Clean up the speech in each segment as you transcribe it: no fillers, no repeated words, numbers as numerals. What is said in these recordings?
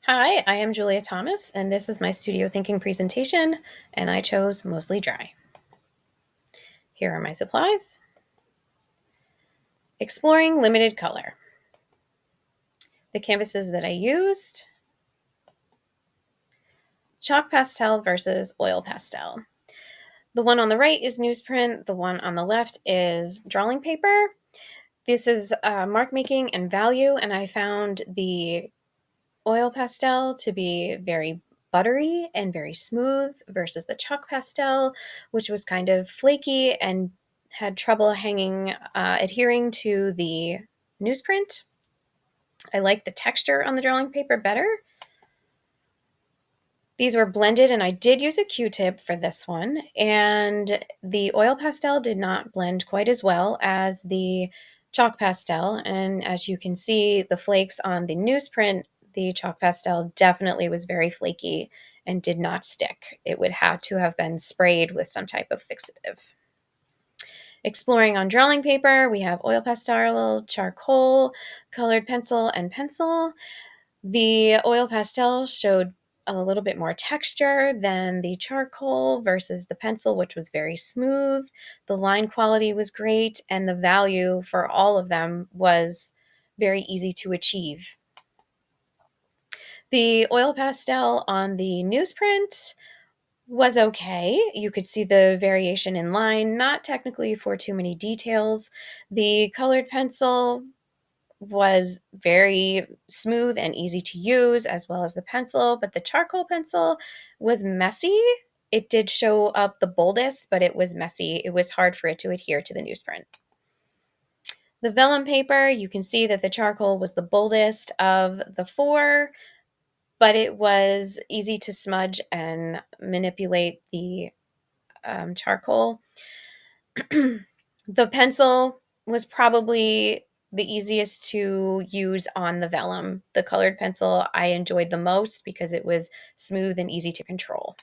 Hi, I am Julia Thomas, and this is my studio thinking presentation, and I chose mostly dry. Here are my supplies. Exploring limited color. The canvases that I used. Chalk pastel versus oil pastel. The one on the right is newsprint. The one on the left is drawing paper. This is mark making and value, and I found the oil pastel to be very buttery and very smooth versus the chalk pastel, which was kind of flaky and had trouble adhering to the newsprint. I like the texture on the drawing paper better. These were blended, and I did use a Q-tip for this one, and the oil pastel did not blend quite as well as the chalk pastel, and as you can see, the flakes on the newsprint, the chalk pastel definitely was very flaky and did not stick. It would have to have been sprayed with some type of fixative. Exploring on drawing paper, we have oil pastel, charcoal, colored pencil, and pencil. The oil pastel showed a little bit more texture than the charcoal versus the pencil, which was very smooth. The line quality was great, and the value for all of them was very easy to achieve. The oil pastel on the newsprint was okay. You could see the variation in line, not technically for too many details. The colored pencil was very smooth and easy to use, as well as the pencil, but the charcoal pencil was messy. It did show up the boldest, but it was messy. It was hard for it to adhere to the newsprint. The vellum paper, you can see that the charcoal was the boldest of the four, but it was easy to smudge and manipulate the charcoal. The pencil was probably the easiest to use on the vellum. The colored pencil I enjoyed the most because it was smooth and easy to control.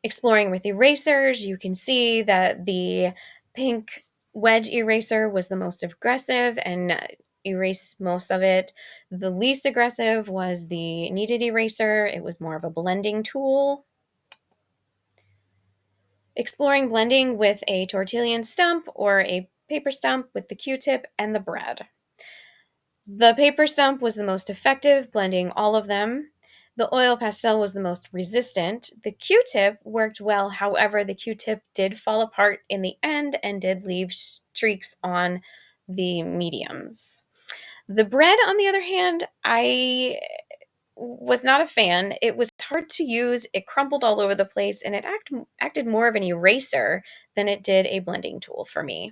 Exploring with erasers, you can see that the pink wedge eraser was the most aggressive and erased most of it. The least aggressive was the kneaded eraser. It was more of a blending tool. Exploring blending with a tortillion stump or a paper stump with the Q-tip and the bread. The paper stump was the most effective, blending all of them. The oil pastel was the most resistant. The Q-tip worked well, however, the Q-tip did fall apart in the end and did leave streaks on the mediums. The bread, on the other hand, I was not a fan. It was hard to use, it crumpled all over the place, and it acted more of an eraser than it did a blending tool for me.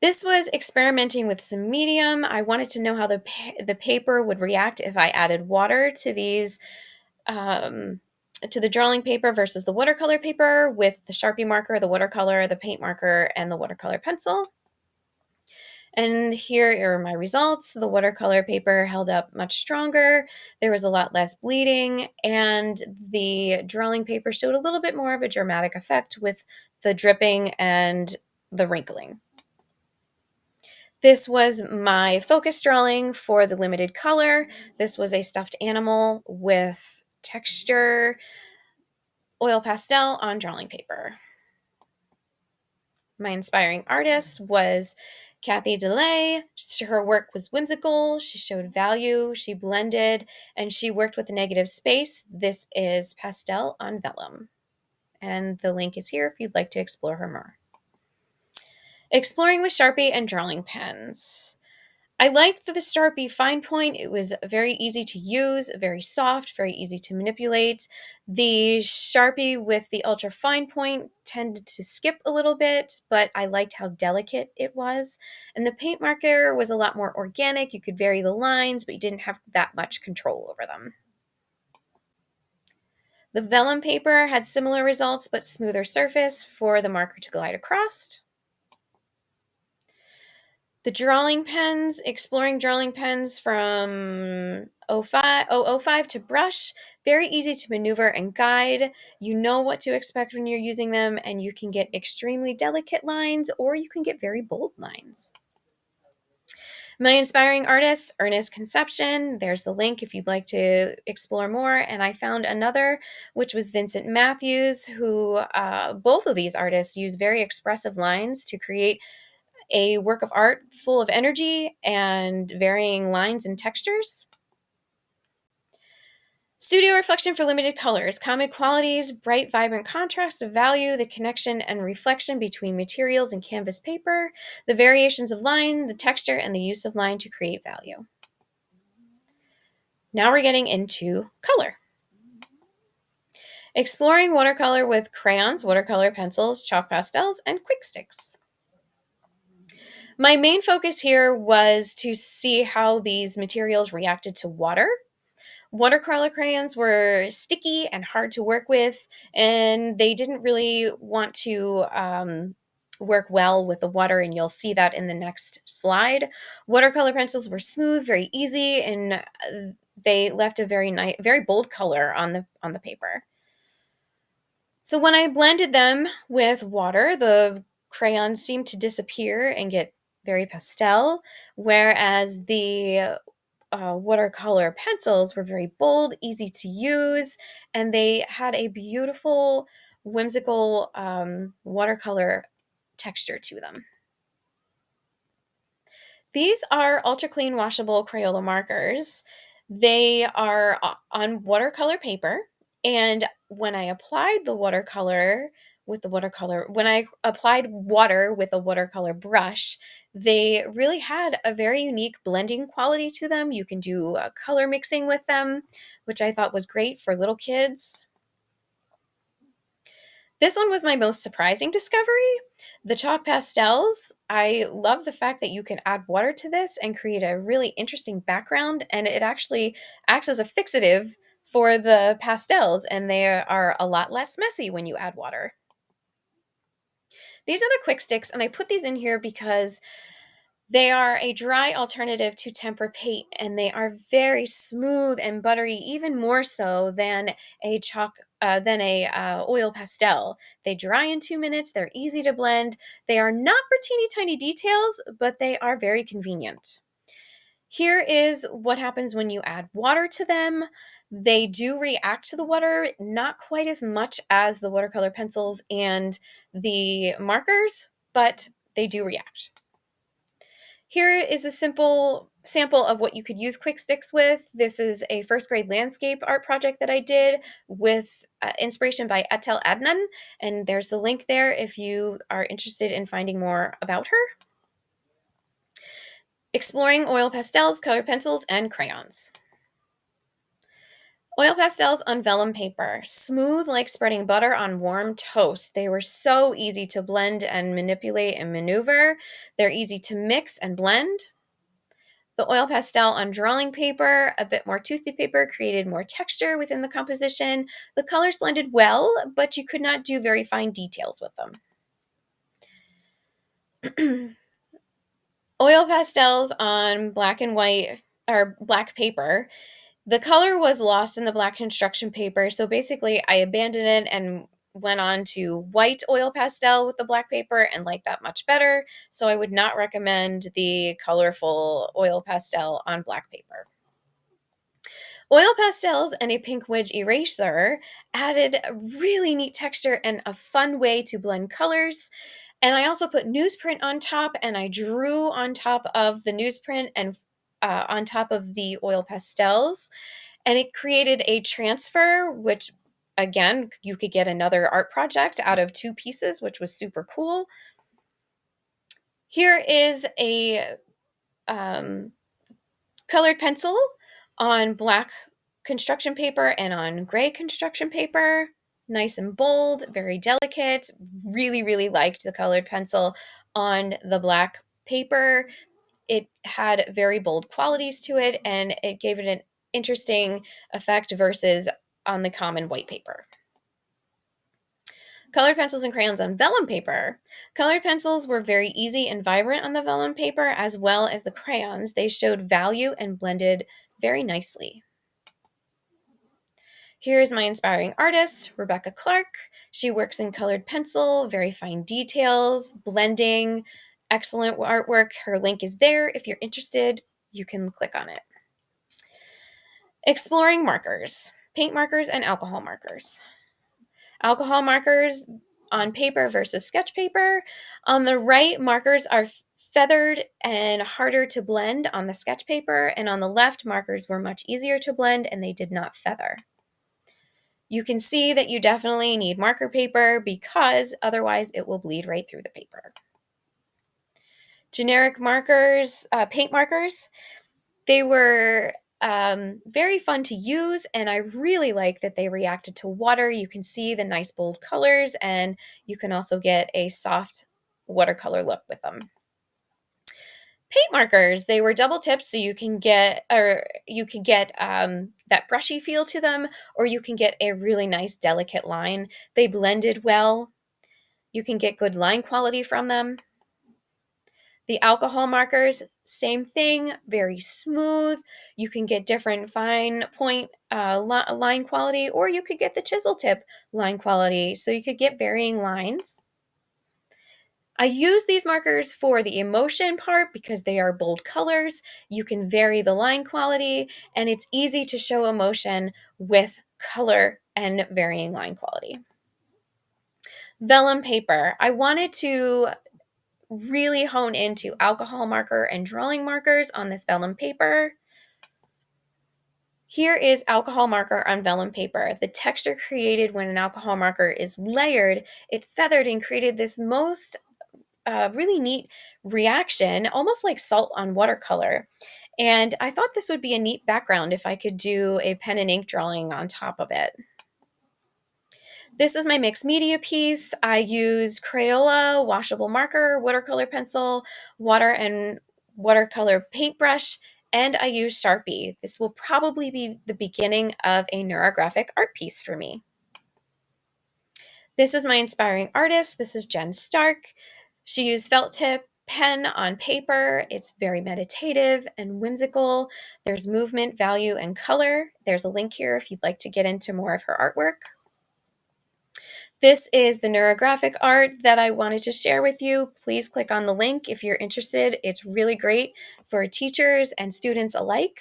This was experimenting with some medium. I wanted to know how the paper would react if I added water to these to the drawing paper versus the watercolor paper with the Sharpie marker, the watercolor, the paint marker, and the watercolor pencil. And here are my results. The watercolor paper held up much stronger. There was a lot less bleeding, and the drawing paper showed a little bit more of a dramatic effect with the dripping and the wrinkling. This was my focus drawing for the limited color. This was a stuffed animal with texture, oil pastel on drawing paper. My inspiring artist was Kathy DeLay. Her work was whimsical. She showed value. She blended, and she worked with a negative space. This is Pastel on Vellum. And the link is here if you'd like to explore her more. Exploring with Sharpie and drawing pens. I liked the Sharpie fine point. It was very easy to use, very soft, very easy to manipulate. The Sharpie with the ultra fine point tended to skip a little bit, but I liked how delicate it was. And the paint marker was a lot more organic. You could vary the lines, but you didn't have that much control over them. The vellum paper had similar results, but smoother surface for the marker to glide across. The drawing pens, exploring drawing pens from 005 to brush, very easy to maneuver and guide. You know what to expect when you're using them, and you can get extremely delicate lines or you can get very bold lines. My inspiring artist, Ernest Conception. There's the link if you'd like to explore more. And I found another, which was Vincent Matthews, who both of these artists use very expressive lines to create a work of art full of energy and varying lines and textures. Studio reflection for limited colors, common qualities, bright, vibrant contrast of value, the connection and reflection between materials and canvas paper, the variations of line, the texture, and the use of line to create value. Now we're getting into color. Exploring watercolor with crayons, watercolor pencils, chalk pastels, and quick sticks. My main focus here was to see how these materials reacted to water. Watercolor crayons were sticky and hard to work with, and they didn't really want to work well with the water, and you'll see that in the next slide. Watercolor pencils were smooth, very easy, and they left a very nice, very bold color on the paper. So when I blended them with water, the crayons seemed to disappear and get very pastel, whereas the watercolor pencils were very bold, easy to use, and they had a beautiful, whimsical watercolor texture to them. These are Ultra Clean Washable Crayola markers. They are on watercolor paper, and when I applied the watercolor when I applied water with a watercolor brush, they really had a very unique blending quality to them. You can do color mixing with them, which I thought was great for little kids. This one was my most surprising discovery. The chalk pastels, I love the fact that you can add water to this and create a really interesting background, and it actually acts as a fixative for the pastels, and they are a lot less messy when you add water. These are the quick sticks, and I put these in here because they are a dry alternative to tempera paint, and they are very smooth and buttery, even more so than a oil pastel. They dry in 2 minutes. They're easy to blend. They are not for teeny tiny details, but they are very convenient. Here is what happens when you add water to them. They do react to the water, not quite as much as the watercolor pencils and the markers, but they do react. Here is a simple sample of what you could use quick sticks with. This is a first grade landscape art project that I did with inspiration by Etel Adnan, and there's a link there if you are interested in finding more about her. Exploring oil pastels, colored pencils, and crayons. Oil pastels on vellum paper, smooth like spreading butter on warm toast. They were so easy to blend and manipulate and maneuver. They're easy to mix and blend. The oil pastel on drawing paper, a bit more toothy paper, created more texture within the composition. The colors blended well, but you could not do very fine details with them. Oil pastels on black and white or black paper. The color was lost in the black construction paper, so basically I abandoned it and went on to white oil pastel with the black paper and liked that much better, so I would not recommend the colorful oil pastel on black paper. Oil pastels and a pink wedge eraser added a really neat texture and a fun way to blend colors. And I also put newsprint on top, and I drew on top of the newsprint and on top of the oil pastels. And it created a transfer, which again, you could get another art project out of 2 pieces, which was super cool. Here is a colored pencil on black construction paper and on gray construction paper. Nice and bold, very delicate. Really, really liked the colored pencil on the black paper. It had very bold qualities to it, and it gave it an interesting effect versus on the common white paper. Colored pencils and crayons on vellum paper. Colored pencils were very easy and vibrant on the vellum paper, as well as the crayons. They showed value and blended very nicely. Here is my inspiring artist, Rebecca Clark. She works in colored pencil, very fine details, blending, Excellent artwork. Her link is there. If you're interested, you can click on it. Exploring markers, paint markers and alcohol markers. Alcohol markers on paper versus sketch paper. On the right, markers are feathered and harder to blend on the sketch paper, and on the left, markers were much easier to blend and they did not feather. You can see that you definitely need marker paper because otherwise it will bleed right through the paper. Generic markers, paint markers, they were very fun to use, and I really like that they reacted to water. You can see the nice bold colors, and you can also get a soft watercolor look with them. Paint markers, they were double tipped, so you can get that brushy feel to them, or you can get a really nice delicate line. They blended well. You can get good line quality from them. The alcohol markers, same thing, very smooth. You can get different fine point line quality, or you could get the chisel tip line quality, so you could get varying lines. I use these markers for the emotion part because they are bold colors. You can vary the line quality, and it's easy to show emotion with color and varying line quality. Vellum paper. I wanted to really hone into alcohol marker and drawing markers on this vellum paper. Here is alcohol marker on vellum paper. The texture created when an alcohol marker is layered, it feathered and created this most really neat reaction, almost like salt on watercolor. And I thought this would be a neat background if I could do a pen and ink drawing on top of it. This is my mixed media piece. I used Crayola, washable marker, watercolor pencil, water and watercolor paintbrush, and I used Sharpie. This will probably be the beginning of a neurographic art piece for me. This is my inspiring artist. This is Jen Stark. She used felt tip pen on paper. It's very meditative and whimsical. There's movement, value, and color. There's a link here if you'd like to get into more of her artwork. This is the neurographic art that I wanted to share with you. Please click on the link if you're interested. It's really great for teachers and students alike.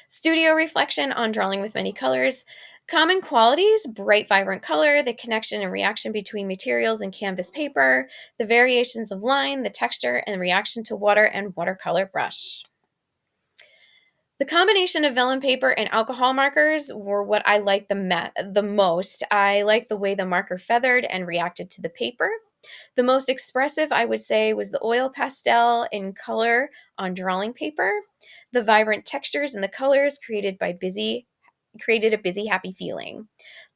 Studio reflection on drawing with many colors. Common qualities: bright, vibrant color, the connection and reaction between materials and canvas paper, the variations of line, the texture, and reaction to water and watercolor brush. The combination of vellum paper and alcohol markers were what I liked the most. I liked the way the marker feathered and reacted to the paper. The most expressive, I would say, was the oil pastel in color on drawing paper. The vibrant textures and the colors created a busy, happy feeling.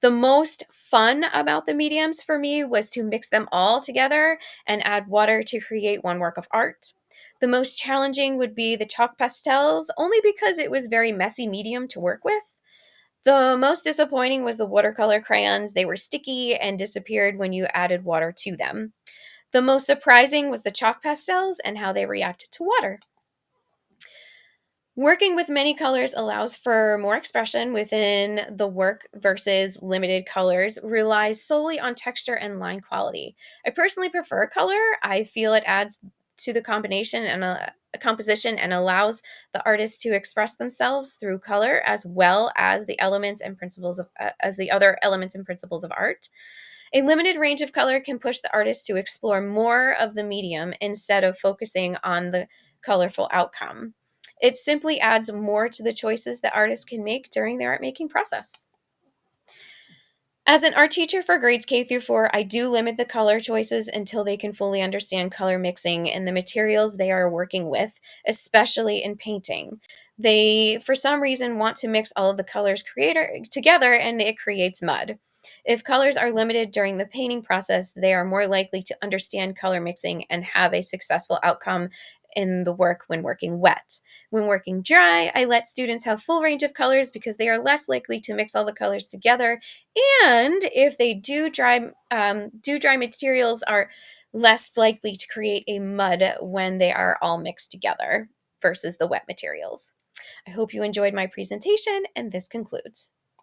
The most fun about the mediums for me was to mix them all together and add water to create one work of art. The most challenging would be the chalk pastels, only because it was very messy medium to work with. The most disappointing was the watercolor crayons. They were sticky and disappeared when you added water to them. The most surprising was the chalk pastels and how they reacted to water. Working with many colors allows for more expression within the work versus limited colors relies solely on texture and line quality. I personally prefer color. I feel it adds to the combination and a composition and allows the artist to express themselves through color as well as the elements and principles of as the other elements and principles of art. A limited range of color can push the artist to explore more of the medium instead of focusing on the colorful outcome. It simply adds more to the choices that artists can make during their art making process. As an art teacher for grades K through 4, I do limit the color choices until they can fully understand color mixing and the materials they are working with, especially in painting. They, for some reason, want to mix all of the colors together and it creates mud. If colors are limited during the painting process, they are more likely to understand color mixing and have a successful outcome in the work when working wet. When working dry, I let students have full range of colors because they are less likely to mix all the colors together, and if they do dry materials are less likely to create a mud when they are all mixed together versus the wet materials. I hope you enjoyed my presentation, and this concludes.